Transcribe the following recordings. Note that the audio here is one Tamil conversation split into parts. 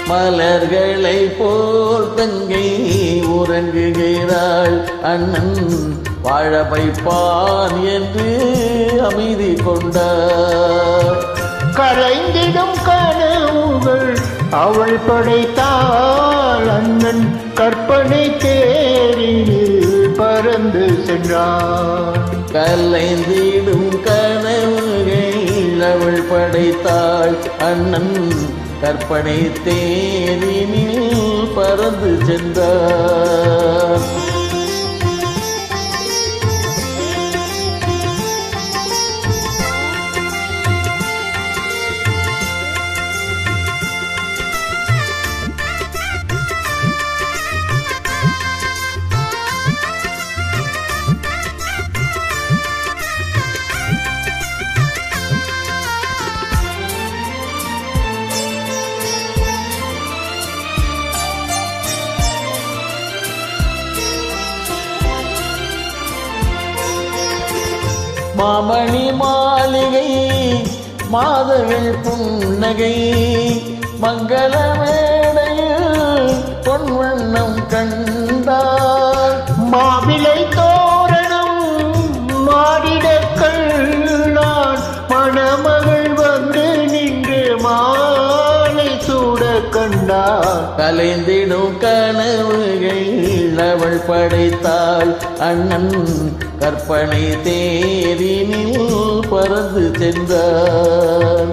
மலர்களை போல் தங்கை உறங்குகிறாள். அண்ணன் வாழ வைப்பான் என்று அமைதி கொண்டார். கரைந்திடும் கனவுகள் அவள் படைத்தாள். அண்ணன் கற்பனை தேரில் பறந்து சென்றான். கலைந்திடும் கனவுகள் அவள் படைத்தாள். அண்ணன் கற்பனை தேரினில் பறந்து சென்றார். மாமணி மாளிகை மாதவில் புன்னகை மங்கள மேடையில் பொன்வண்ணம் கண்டார். மாவிலை தோரணம் மாடிடக்கள் நான் மணமகள் வந்து நின்று மாலை சூட கண்டார். கலைந்திடும் கனவுகள் அவள் படைத்தாள். அண்ணன் கற்பனை தேரினில் பறந்து சென்றார்.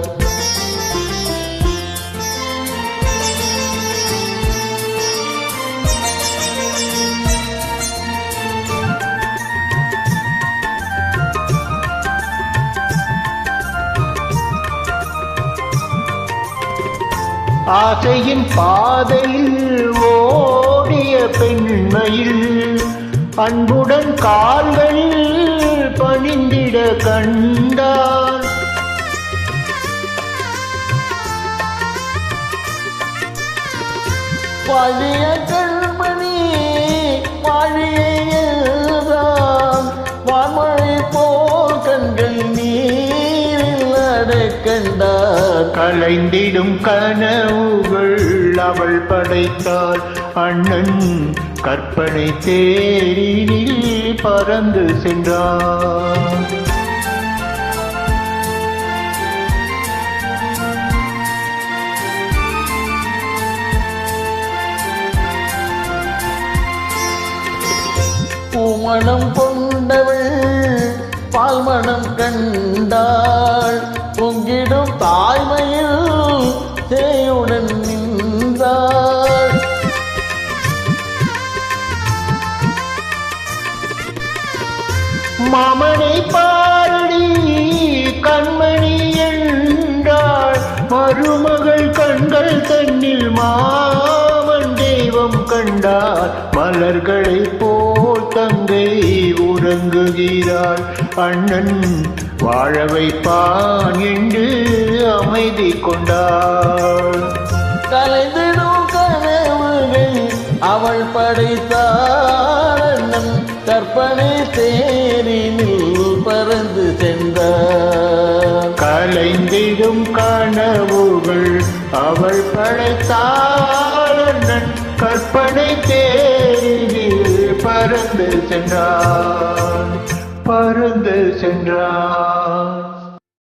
ஆசையின் பாதையில் ஓடிய பெண்மையில் அன்புடன் கால்களில் பணிந்திட கண்டார். வாழிய கண்மணி வாழியதான் வான்மழை போல் கண்கள் நீரில் அடக்கண்டார். கலைந்திடும் கனவுகள் அவள் படைத்தாள். அண்ணன் கற்பனை தேரினில் பறந்து சென்றான். பூமணம் கொண்டவள் பால்மணம் கண்டாள். பொங்கிடும் தாய்மையில் தேயுடன் நின்றாள். மாமனை பாரடி கண்மணி என்றாள். மருமகள் கண்கள் தன்னில் மாமன் தெய்வம் கண்டார். மலர்களை போல் தங்கை உறங்குகிறாள். அண்ணன் வாழ வைப்பான் என்று அமைதி கொண்டாள். கலைந்திடும் கனவுகள் அவள் படைத்தாள். அண்ணன் கற்பனை தேரினில் பறந்து சென்றார். கலைந்திடும் கனவுகள் அவள் படைத்தாள். அண்ணன் கற்பனை தேரினில் பறந்து சென்றான்.